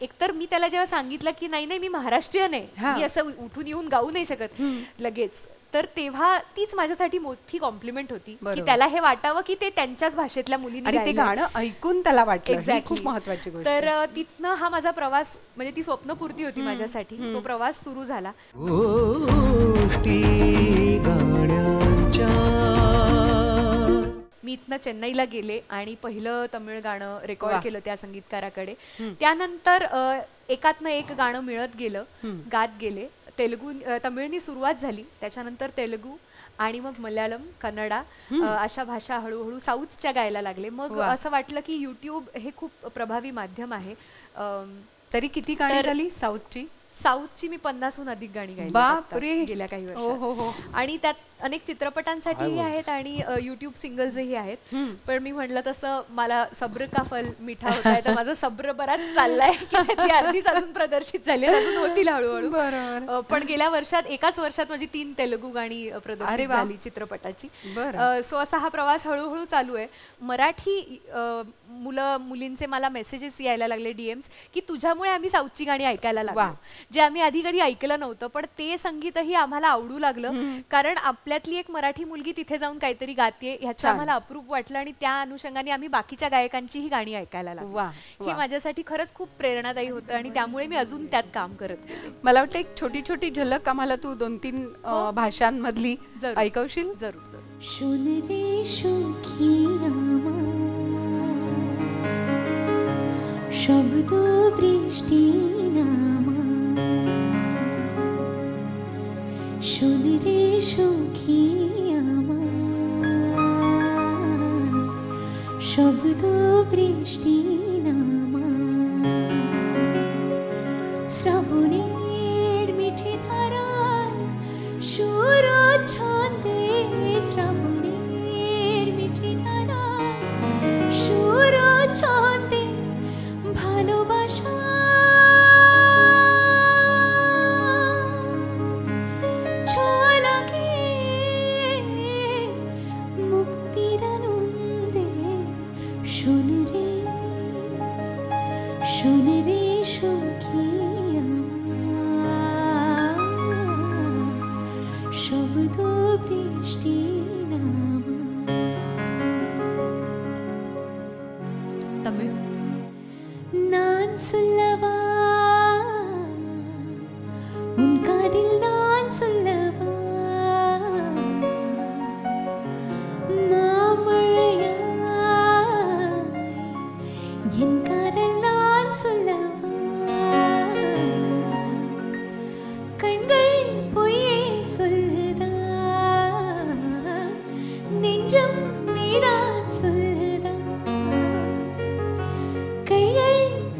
एकतर मी त्याला जेव्हा सांगितलं की नाही मी महाराष्ट्रीयन आहे, मी असं उठून येऊन गाऊ नाही शकत लगेच, तर तेव्हा तीच माझ्यासाठी मोठी कॉम्प्लिमेंट होती की त्याला हे वाटावं की ते त्यांच्याच भाषेतल्या मुलींनी ते गाणं ऐकून त्याला वाटलं. खूप महत्त्वाची गोष्ट. तर तिथनं हा माझा प्रवास, म्हणजे ती स्वप्नपूर्ती होती माझ्यासाठी, तो प्रवास सुरू झाला. मी इथनं चेन्नईला गेले आणि पहिलं तमिळ गाणं रेकॉर्ड केलं त्या संगीतकाराकडे. त्यानंतर एकातनं एक गाणं मिळत गेलं, गात गेले. तमिळनी सुरुवात झाली, त्याच्यानंतर तेलुगू आणि मग मल्याळम, कन्नडा अशा भाषा हळूहळू साऊथच्या गायला लागले. मग असं वाटलं की यूट्यूब हे खूप प्रभावी माध्यम आहे. तरी किती गाणी झाली साऊथची मी 50हून अधिक गाणी गायली गेल्या काही वर्षात आणि त्यात अनेक चित्रपटांसाठीही आहेत आणि युट्यूब सिंगल्सही आहेत. पण मी म्हटलं तसं मला सब्र का फल मिठा होता आहे, तर माझा सब्र बराच चाललाय की ती अर्धीच अजून प्रदर्शित झाली, अजून होतील हळूहळू. पण गेल्या वर्षात, एकाच वर्षात माझी 3 तेलुगू गाणी प्रदर्शित झाली चित्रपटाची. सो असा हा प्रवास हळूहळू चालू आहे. मराठी मुलींचे मला मेसेजेस यायला लागले, DMs, की तुझ्यामुळे आम्ही साऊथची गाणी ऐकायला लागलो, जे आम्ही आधी कधी ऐकलं नव्हतं, पण ते संगीतही आम्हाला आवडू लागलं. कारण आपल्यातली एक मराठी मुलगी तिथे जाऊन काहीतरी गाते ह्याचं आम्हाला अप्रूप वाटलं आणि त्या अनुषंगाने आम्ही बाकीच्या गायकांचीही गाणी ऐकायला लागलो. हे माझ्यासाठी खरंच खूप प्रेरणादायी होतं आणि त्यामुळे मी अजून त्यात काम करत गेले. मला वाटतं एक छोटी छोटी झलक आम्हाला तू 2-3 भाषांमधली ऐकवशील? जरूर. शब्द बृष्टि नामा शोन रे सखी आमा शब्दवृष्टी नामा শ্রাবণের মিঠে ধারায় সুর ছন্দে শ্রাবণের মিঠে ধারায় সুর ছন্দে ভালোবাসা ছোঁয়া লাগে মুক্তির আনন্দে শোন রে সখী শব্দ বৃষ্টি নামা तमिळ நான் சொல்லவா உன் காதில் நான் சொல்லவா மாமழையாய் என் காதல் நான் சொல்லவா கண்கள் பொய்யே சொல்லுதா நெஞ்சம் நீதான் சொல்லுதா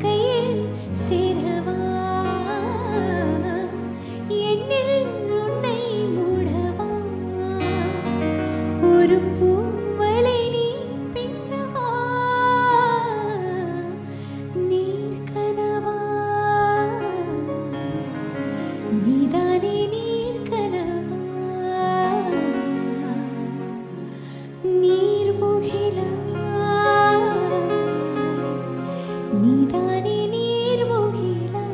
கையில் சேரவா என்னில் உன்னை மூடவா ஒரு பூமலை நீ பின்னவா நீர் கனவா நீதானே நீர் கனவா நீர் முகிலா நீதானே நீர் முகிலா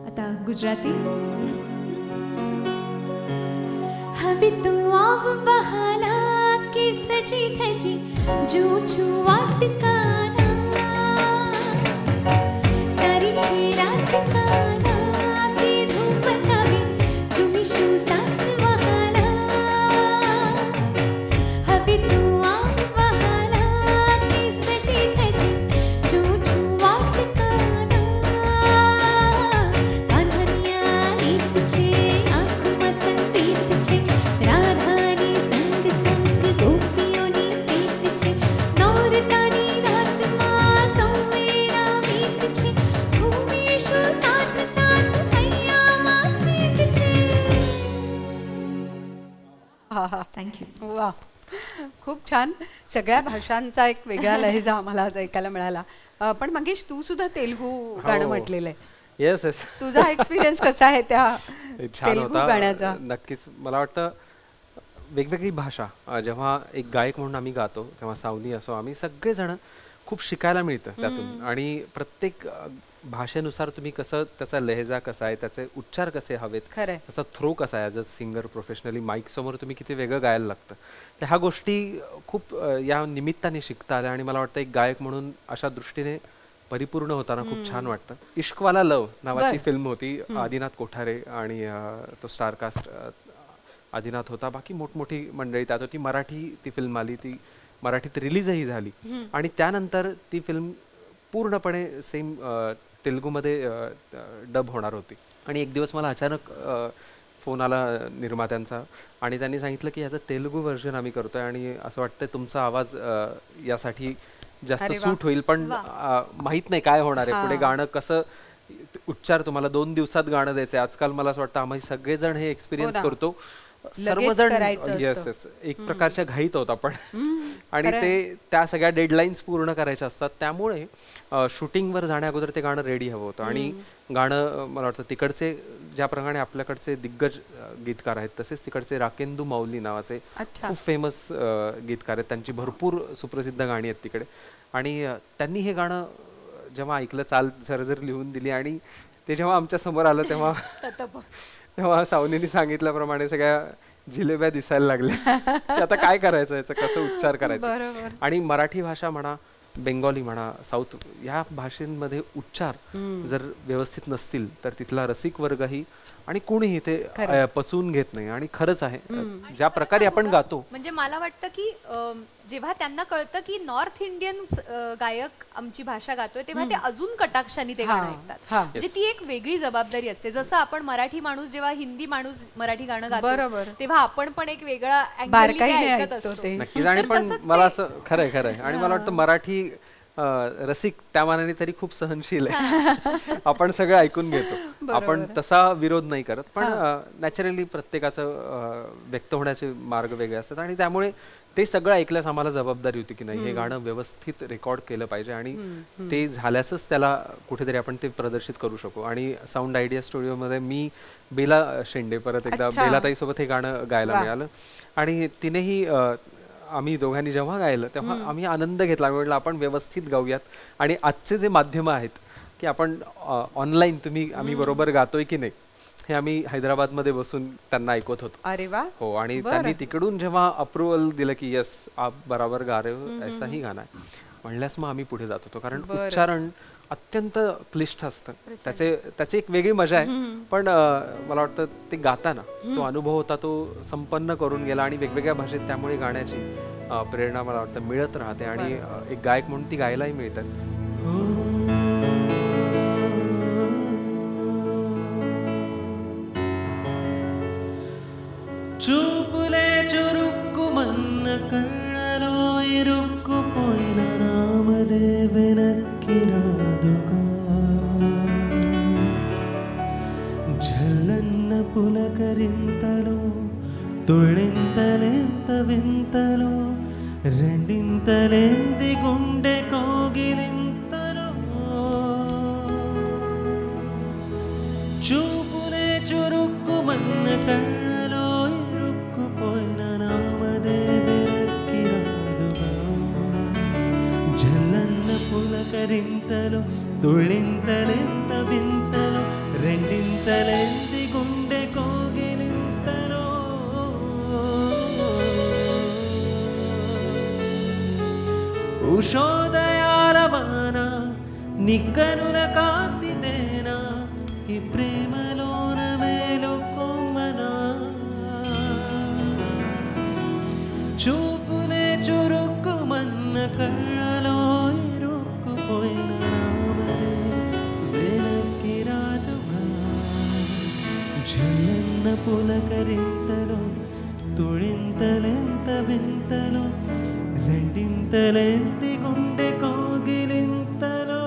आता गुजराती હવે તો આવ બહાલા કે સજી ધજી જો છું વાટકાના તારી છે રાતકાના કે ધૂમ મચાવી ચુમીશું સાથ વહાલા હવે તો આવ બહાલા કે સજી ધજી જો છું વાટકાના કાન્હનિયા રીત છે આંખમાં સંગીત છે રાધાની સંગ સંગ ગોપીઓની પ્રીત છે નોરતાની રાતમાં સંવેણા મીત છે ભૂમિશું સાથ સાથ હૈયામાં સ્મિત છે आहा. थँक्यू वा खूप छान. सगळ्या भाषांचा एक वेगळा लहेजा आम्हाला आज ऐकायला मिळाला. पण मंगेश तू सुद्धा तेलुगू गाणं म्हटलेलं आहे. येस येस तुझा एक्सपिरियन्स कसा आहे त्या छान तेलुगू होता गाण्याचा? नक्कीच. मला वाटतं वेगवेगळी भाषा जेव्हा एक गायक म्हणून आम्ही गातो तेव्हा सावनी असो आम्ही सगळेजण खूप शिकायला मिळतं त्यातून. आणि प्रत्येक भाषेनुसार तुम्ही कसं त्याचा लहेजा कसा आहे त्याचे उच्चार कसे हवेत खरंय. त्याचा थ्रो कसा आहे as a singer professionally mic समोर तुम्ही किती वेगळं गायला लागतं. तर ह्या गोष्टी खूप या निमित्ताने शिकता आल्या आणि मला वाटतं एक गायक म्हणून अशा दृष्टीने परिपूर्ण होताना खूप छान वाटतं. इश्कवाला लव नावाची फिल्म होती. आदिनाथ कोठारे आणि तो स्टारकास्ट आदिनाथ होता. बाकी मोठमोठी मंडळी त्यात होती. मराठी ती फिल्म आली. ती मराठीत रिलीजही झाली आणि त्यानंतर ती फिल्म पूर्णपणे सेम तेलुगूमध्ये डब होणार होती. आणि एक दिवस मला अचानक फोन आला निर्मात्यांचा आणि त्यांनी सांगितलं की ह्याचं तेलुगू व्हर्जन आम्ही करतोय आणि असं वाटतंय तुमचा आवाज यासाठी जास्त अरे वा. सूट होईल. पण माहित नाही काय होणार आहे पुढे. गाणं कसं उच्चार तुम्हाला 2 दिवसात गाणं द्यायचंय. आजकाल मला असं वाटतं आम्ही सगळेजण हे एक्सपिरियन्स ना. करतो. लगेच सर्वजण करायचं येस असतं. येस एक प्रकारच्या घाईत होत आपण आणि खरंय. ते त्या सगळ्या डेडलाईन्स पूर्ण करायच्या असतात. त्यामुळे शूटिंगवर जाण्या अगोदर ते गाणं रेडी हवं होतं. आणि गाणं मला वाटतं तिकडचे ज्याप्रमाणे आपल्याकडचे दिग्गज गीतकार आहेत तसेच तिकडचे राकेंदू मौली नावाचे अच्छा. खूप फेमस गीतकार आहेत. त्यांची भरपूर सुप्रसिद्ध गाणी आहेत तिकडे. आणि त्यांनी हे गाणं जेव्हा ऐकलं चाल जर लिहून दिली आणि ते जेव्हा आमच्या समोर आलं तेव्हा तेव्हा सावनीने सांगितल्याप्रमाणे सगळ्या जिलेब्या दिसायला लागल्या. आता काय करायचं याचं कसं उच्चार करायचा. बरोबर. आणि मराठी भाषा म्हणा बेंगॉली म्हणा, साऊथ या भाषेंमध्ये उच्चार जर व्यवस्थित नसतील तर तिथला रसिक वर्गही आणि कोणीही ते पचवून घेत नाही. आणि खरंच आहे ज्या प्रकारे आपण गातो, म्हणजे मला वाटतं की जेव्हा त्यांना कळतं की नॉर्थ इंडियन गायक आमची भाषा गातोय तेव्हा ते अजून कटाक्षाने ते गाणं ऐकतात. म्हणजे ती एक वेगळी जबाबदारी असते. जसं आपण मराठी माणूस जेव्हा हिंदी माणूस मराठी गाणं गातो तेव्हा आपण पण एक वेगळा अँगल ऐकत असतो. नक्कीच. आणि पण मला असं खरंय आणि मला वाटतं मराठी रसिक त्या मानाने तरी खूप सहनशील आहे. आपण सगळं ऐकून घेतो, आपण तसा विरोध नाही करत, पण नॅचरली प्रत्येकाचं व्यक्त होण्याचे मार्ग वेगळे असतात. आणि त्यामुळे ते सगळं ऐकल्यास आम्हाला जबाबदारी होती की नाही, हे गाणं व्यवस्थित रेकॉर्ड केलं पाहिजे आणि ते झाल्यासच त्याला कुठेतरी आपण ते प्रदर्शित करू शकू. आणि साऊंड आयडिया स्टुडिओमध्ये मी बेला शेंडे परत एकदा बेलाताईसोबत हे गाणं गायला मिळालं. आणि तिनेही आम्ही दोघांनी जेव्हा गायलं तेव्हा आम्ही आनंद घेतला. म्हटलं आपण व्यवस्थित गाऊयात. आणि आजचे जे माध्यम आहेत की आपण ऑनलाईन आम्ही बरोबर गातोय की नाही हे आम्ही हैदराबादमध्ये बसून त्यांना ऐकत होतो. अरे वा. हो. आणि त्यांनी तिकडून जेव्हा अप्रुव्हल दिलं की यस आप बराबर गा रहे हो ऐसाही गाणं आहे म्हणल्यास मग आम्ही पुढे जात होतो. कारण उच्चारण अत्यंत क्लिष्ट असतं, त्याची एक वेगळी मजा आहे. पण मला वाटतं ते गाताना तो अनुभव होता तो संपन्न करून गेला. आणि वेगवेगळ्या भाषेत त्यामुळे गाण्याची प्रेरणा मला वाटतं मिळत राहते आणि एक गायक म्हणून ती गायलाही मिळतात. చూపులే చురుక్కు మన్న కళ్ళలో ఇరుక్కుపోయిన రామదే వెనక్కి రాదుగా జల్లన్న పులకరింతలో తొళింతలెంత వింతలో రెండింతలెంది గుండె కోగిలింతలో చూపులే చురుక్కు మన్న కళ్ళలో ఇరుక్కుపోయిన నామదే వెనక్కి రాదుగా జల్లన్న పులకరింతలో తొళింతలెంత వింతలో రెండింతలెంది గుండె కోగిలింతలో ఉషోదయాల వాన నిక్కనుల కాంతిదేనా ఈ ప్రేమలోన మేలుకొమ్మనా చూపులే చురుక్కుమన్న కళ్ళలో ఇరుక్కుపోయిన నామదే వెనక్కి రాదుగా జల్లన్న పులకరింతలో తొళింతలెంత వింతలో రెండింతలెంది గుండె కోగిలింతలో.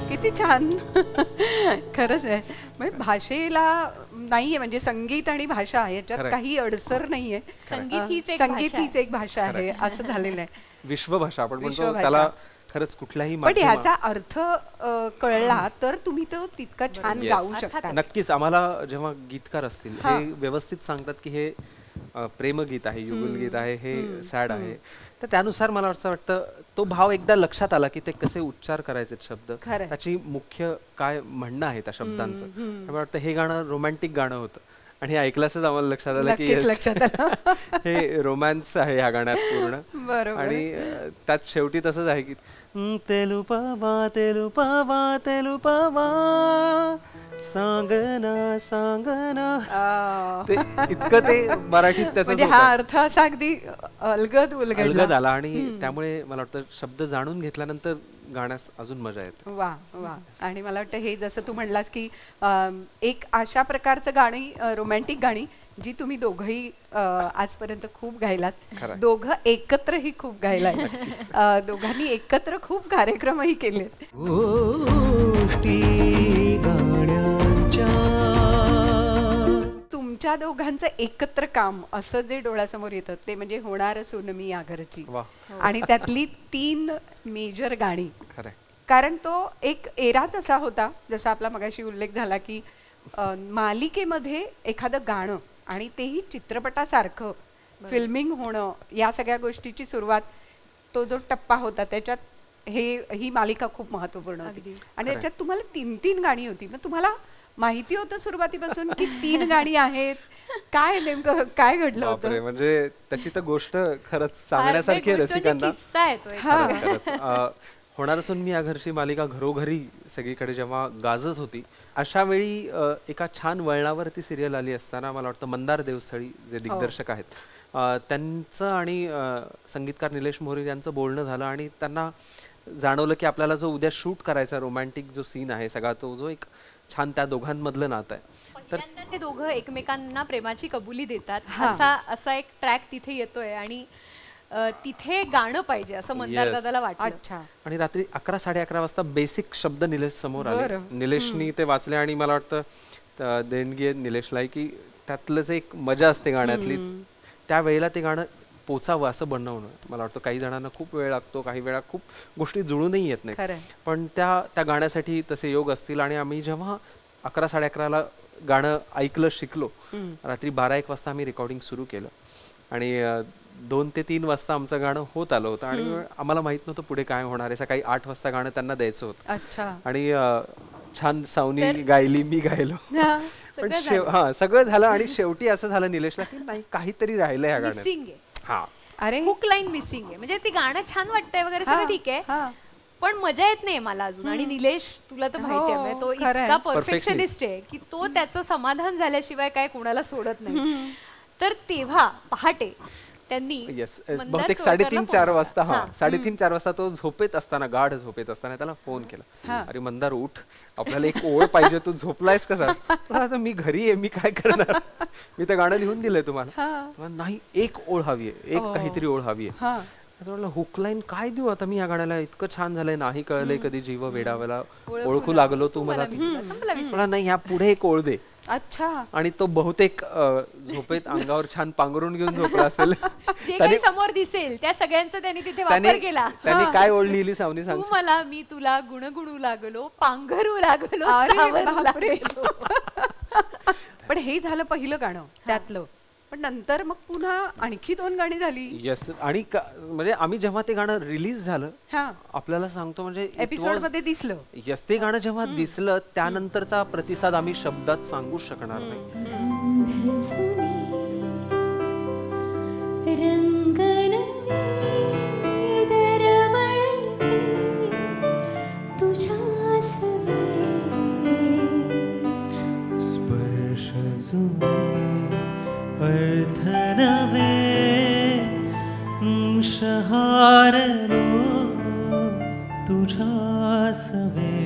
किती छान. खरंच आहे. म्हणजे भाषेला नाहीये, म्हणजे संगीत आणि भाषा याच्यात काही अडसर नाहीये. संगीत हीच एक भाषा आहे असं झालेलं आहे. विश्वभाषा आपण म्हणतो त्याला खरंच कुठल्याही पण ह्याचा अर्थ कळला तर तुम्ही तो तितका छान गाऊ शकता. नक्कीच. आम्हाला जेव्हा गीतकार असतील हे व्यवस्थित सांगतात की हे प्रेमगीत आहे, युगलगीत आहे, हे सॅड आहे, तर त्यानुसार मला असं वाटतं तो भाव एकदा लक्षात आला की ते कसे उच्चार करायचे शब्द, त्याची मुख्य काय म्हणणं आहे त्या शब्दांचं. मला वाटतं हे गाणं रोमॅन्टिक गाणं होतं आणि ऐकल्यासच आम्हाला लक्षात आलं की हे रोमॅन्स आहे ह्या गाण्यात पूर्ण. आणि त्यात शेवटी तसंच आहे की तेलुपावा तेलुपावा तेलुपावा सांगना सांगना, ते इतकं ते मराठीत त्याचा म्हणजे हा अर्थ असा अगदी अलगद आला. आणि त्यामुळे मला वाटतं शब्द जाणून घेतल्यानंतर गाण्यास अजून मजा येते. वा वा. आणि मला वाटतं हे जसं तू म्हणलास की एक अशा प्रकारचं गाणी, रोमॅन्टिक गाणी जी तुम्ही दोघंही आजपर्यंत खूप गायलात, दोघं एकत्रही खूप गायलात, दोघांनी एकत्र खूप कार्यक्रमही केले. तुमच्या दोघांचं एकत्र काम असं जे डोळ्यासमोर येतं ते म्हणजे होणार सोनमी या घरची, आणि त्यातली 3 मेजर गाणी. कारण तो एक एराच असा होता, जसा आपला मगाशी उल्लेख झाला की मालिकेमध्ये एखादं गाणं आणि तेही चित्रपटासारखं फिल्मिंग होणं, या सगळ्या गोष्टीची सुरुवात, तो जो टप्पा होता त्याच्यात ही मालिका खूप महत्त्वपूर्ण होती. आणि त्याच्यात तुम्हाला 3 गाणी होती. मग तुम्हाला माहिती होतं सुरुवातीपासून की 3 गाणी आहेत? काय नेमकं काय घडलं बापरे, होतं? म्हणजे त्याची तर गोष्ट खरंच सांगण्यासारखी आहे रसिकांना. किस्सा आहे तो एक. खरंच, खरंच. होणार असून मी या घरची मालिका घरोघरी सगळीकडे जेव्हा गाजत होती, अशा वेळी एका छान वळणावरती सिरियल आली असताना मला वाटतं मंदार देवस्थळी जे दिग्दर्शक आहेत, त्यांचं आणि संगीतकार निलेश मोरे यांचं बोलणं झालं आणि त्यांना जाणवलं की आपल्याला जो उद्या शूट करायचा रोमॅन्टिक जो सीन आहे सगळा, तो जो एक छान त्या दोघांमधलं नातं आहे. पहिल्यांदा ते दोघं एकमेकांना प्रेमाची कबुली देतात हा. असा एक ट्रॅक तिथे येतोय आणि तिथे गाणं पाहिजे असं मंदार Yes. दादाला वाटलं. अच्छा. आणि रात्री 11-11:30 वाजता बेसिक शब्द निलेश समोर आले. बरं. निलेशनी ते वाचले आणि मला वाटतं देणगी आहे निलेशला आहे की त्यातलं जे एक मजा असते गाण्यातली, त्यावेळेला ते गाणं पोचावं असं बनवणं. मला वाटतं काही जणांना खूप वेळ लागतो, काही वेळा खूप गोष्टी जुळूनही येत नाही, खरंय. पण त्या गाण्यासाठी तसे योग असतील. आणि आम्ही जेव्हा 11-11:30 गाणं ऐकलं, शिकलो, रात्री 12-1 वाजता आम्ही रेकॉर्डिंग सुरू केलं आणि 2 ते 3 वाजता आमचं गाणं होत आलं होतं आणि आम्हाला माहित नव्हतं पुढे काय होणार आहे. सकाळी 8 वाजता गाणं त्यांना द्यायचं होतं अच्छा. आणि छान सावनी गायली, मी गायलो, हा. पण सगळं झालं आणि शेवटी असं झालं निलेशला की नाही, काहीतरी राहिलं ह्या गाण्यात. मिसिंग आहे, हा, अरे हुक लाईन मिसिंग आहे. म्हणजे ते गाणं छान वाटतंय वगैरे सगळं ठीक आहे, हा. पण मजा येत नाही मला अजून. आणि निलेश तुला तर माहिती आहे, म्हणजे तो खरंय. इतका परफेक्शनिस्ट आहे की तो त्याचं समाधान झाल्याशिवाय काय कोणाला सोडत नाही. तर तेव्हा पहाटे त्यांनी येस, मंदार बहुतेक चोरकरला 3:30-4 फोन वाजता, केला. हा 3:30-4 वाजता तो झोपेत असताना, गाढ झोपेत असताना त्याला फोन केला. अरे मंदार उठ, आपल्याला एक ओळ पाहिजे, तू झोपलायस कसा? आता मी घरी आहे, मी काय करणार, मी तर गाणं लिहून दिलंय तुम्हाला. नाही, एक ओळ हवी आहे, एक काहीतरी ओळ हवी आहे. हुकलाईन काय देऊ आता मी या गाण्याला, इतकं छान झालंय, नाही कळलंय कधी जीव वेडावला, ओळखू लागलो तू मला, मला नाही, ह्या पुढे एक ओळ दे. अच्छा. आणि तो बहुतेक झोपेत अंगावर छान पांघरून घेऊन झोपला असेल. जे काही समोर दिसेल त्या सगळ्यांचा त्यांनी तिथे वापर केला. त्याने काय ओळ लिहिली सावनी सांग? तू मला, मी तुला, गुणगुणू लागलो, पांघरू लागलो, अरे सावरू बापरे. लागलो. पण हे झालं पहिलं गाणं त्यातलं, पण नंतर मग पुन्हा आणखी 2 गाणी झाली. येस, आणि म्हणजे आम्ही जेव्हा ते गाणं रिलीज झालं, हा, आपल्याला सांगतो म्हणजे एपिसोड मध्ये दिसलं. येस, ते गाणं जेव्हा दिसलं त्यानंतरचा प्रतिसाद आम्ही शब्दात सांगू शकणार नाही. स्पर्श जुने अर्थ नवे शहारलो तुझ्या सवे.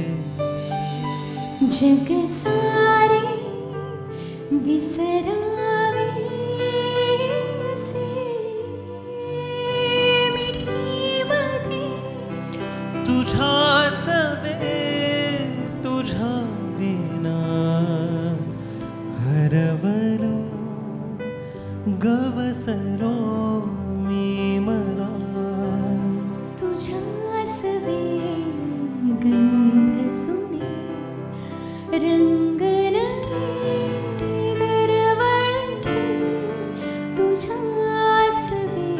जग सारे विसरावे असे मिठीमध्ये तुझ्या सवे तुझ्या विना हरवलो गवसलो मी मला. तुझ्या सवे गंध सुने रंग नवे दरवळते तुझ्या सवे.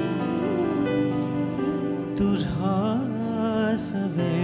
तुझ्या सवे.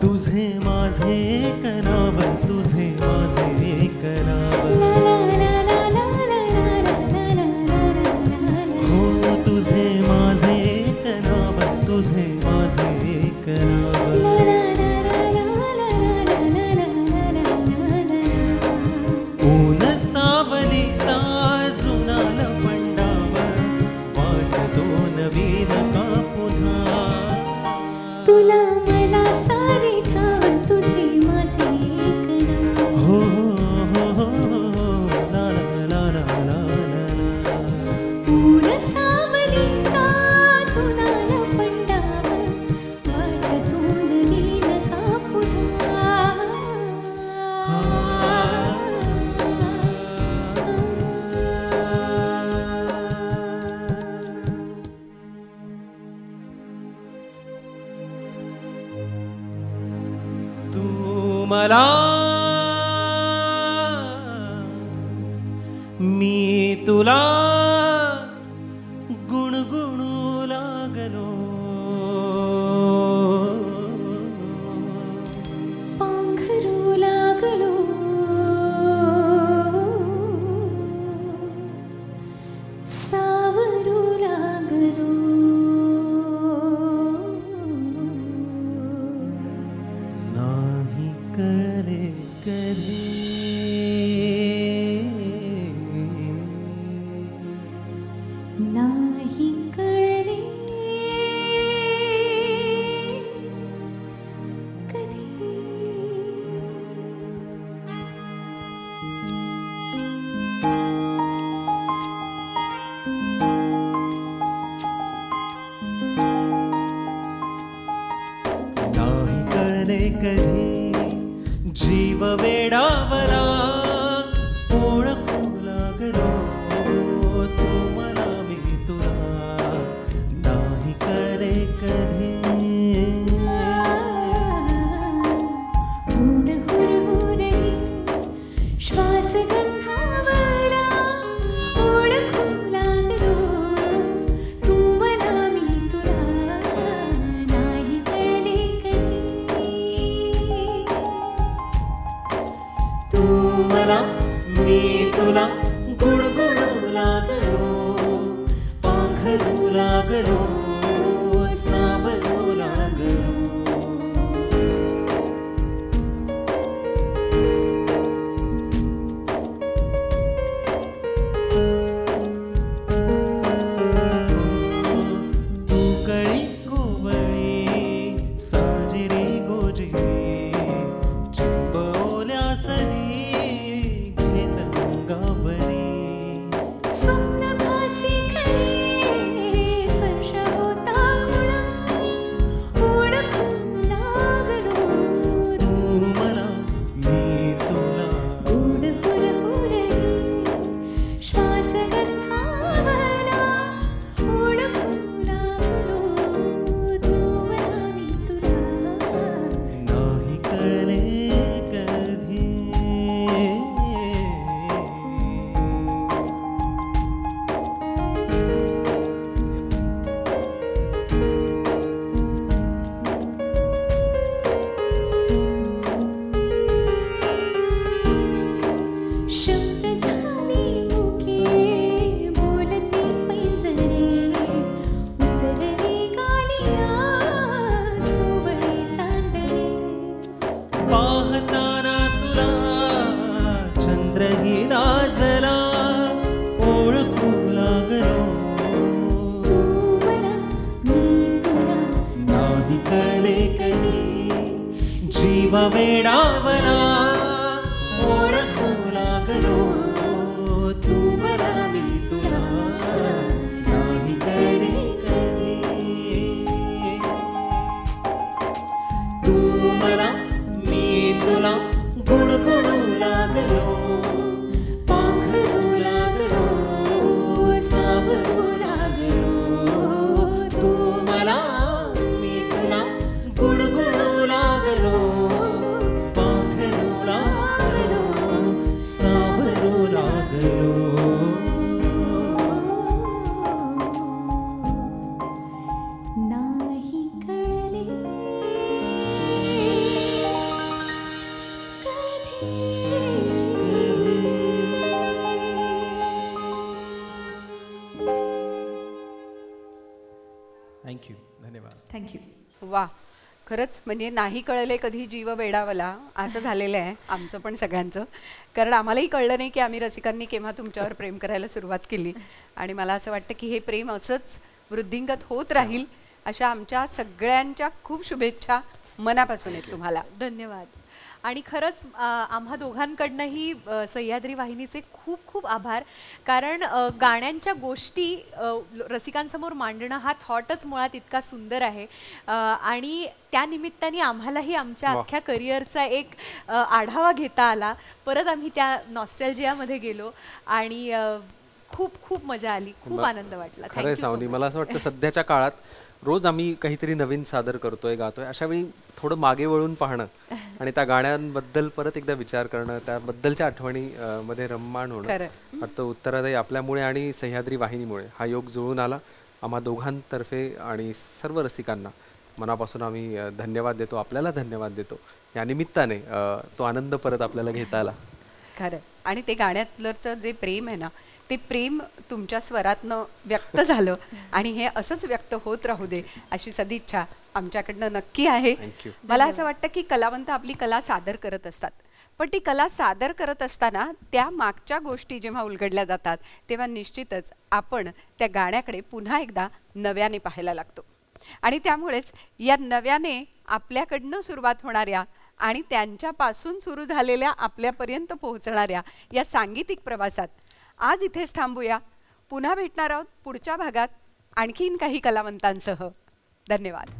तुझे माझे कराव, तुझे माझे कराव, हो तुझे माझे कराव, तुझे माझे कराव. ऊन सावलीचा जुना लपंडाव वाटतो मला मी तुला गुणगुणू लागलो पांघरू लागलो सावरू लागलो नाही कळले कधी नाही कळले कधी नाही कळले कधी जीव वेडावला ओळखू लागलो तू मला मी तुला नाही कळले कधी ऊन हुरहुरली श्वास गंधावला ओळखू लागलो तू मला मी तुला नाही कळले कधी तू मला मी तुला गुणगुणू लागलो पांघरू लागलो सावरू लागलो तू कळी गोवळी साजिरी गोजिरी चिंबवल्या सरी घेत गावरी स्वप्नभासी खरे स्पर्श होता खुणा ओळखू लागलो तू मला मी तुला ऊन हुरहुरली श्वास गंधावला ओळखू लागलो तू मला मी तुला नाही कळले कधी शब्द झाले मुके बोलते पैंजरे उतरले गालिया सोवळे चांदणे पाहताना तुला चंद्रही लाजला ओळखू लागलो तू मला मी तुला नाही कळले कधी जीव वेडावला ओळखू लागलो तू मला मी तुला नाही कळले कधी तू मला मी तुला गुणगुणू लागलो पांघरू लागलो सावरू लागलो तू मला मी तुला गुणगुणू लागलो पांघरू लागलो सावरू लागलो नाही कळले थँक्यू धन्यवाद थँक्यू. वा खरंच म्हणजे नाही कळले कधी जीव वेडावला असं झालेलं आहे आमचं पण सगळ्यांचं कारण आम्हालाही कळलं नाही की आम्ही रसिकांनी केव्हा तुमच्यावर प्रेम करायला सुरुवात केली आणि मला असं वाटतं की हे प्रेम असंच वृद्धिंगत होत राहील अशा आमच्या सगळ्यांच्या खूप शुभेच्छा मनापासून आहेत तुम्हाला. धन्यवाद. आणि खरंच आम्हा दोघांकडनंही सह्याद्री वाहिनीचे खूप खूप आभार कारण गाण्यांच्या गोष्टी रसिकांसमोर मांडणं हा थॉटच मुळात इतका सुंदर आहे आणि त्या निमित्ताने आम्हालाही आमच्या अख्ख्या करिअरचा एक आढावा घेता आला. परत आम्ही त्या नॉस्टॅल्जियामध्ये गेलो आणि खूप खूप मजा आली, खूप आनंद वाटला. खरंय Thank you so Savani, much. मला असं वाटतं सध्याच्या काळात रोज आम्ही काहीतरी नवीन सादर करतोय, गातोय, अशा वेळी थोडं मागे वळून पाहणं आणि त्या गाण्यांबद्दल परत एकदा विचार करणं, त्याबद्दलच्या आठवणी मध्ये रममाण होणं, खरंय. वाटतं उत्तरादायी आपल्यामुळे आणि सह्याद्री वाहिनीमुळे हा योग जुळून आला. आम्हा दोघांतर्फे आणि सर्व रसिकांना मनापासून आम्ही धन्यवाद देतो, आपल्याला धन्यवाद देतो. या निमित्ताने तो आनंद परत आपल्याला घेता आला. खरं. आणि ते गाण्यातलं जे प्रेम आहे ना, ते प्रेम तुमच्या स्वरातनं व्यक्त झालं आणि हे असंच व्यक्त होत राहू दे अशी सदिच्छा आमच्याकडनं नक्की आहे. Thank you. मला असं वाटतं की कलावंत आपली कला सादर करत असतात, पण ती कला सादर करत असताना त्या मागच्या गोष्टी जेव्हा उलगडल्या जातात तेव्हा निश्चितच आपण त्या गाण्याकडे पुन्हा एकदा नव्याने पाहायला लागतो. आणि त्यामुळेच या नव्याने आपल्याकडनं सुरुवात होणाऱ्या आणि त्यांच्यापासून सुरू झालेल्या आपल्यापर्यंत पोहोचणाऱ्या या सांगीतिक प्रवासात आज इथेच थांबूया. पुन्हा भेटणार आहोत पुढच्या भागात आणखीन काही कलावंतांसह. धन्यवाद.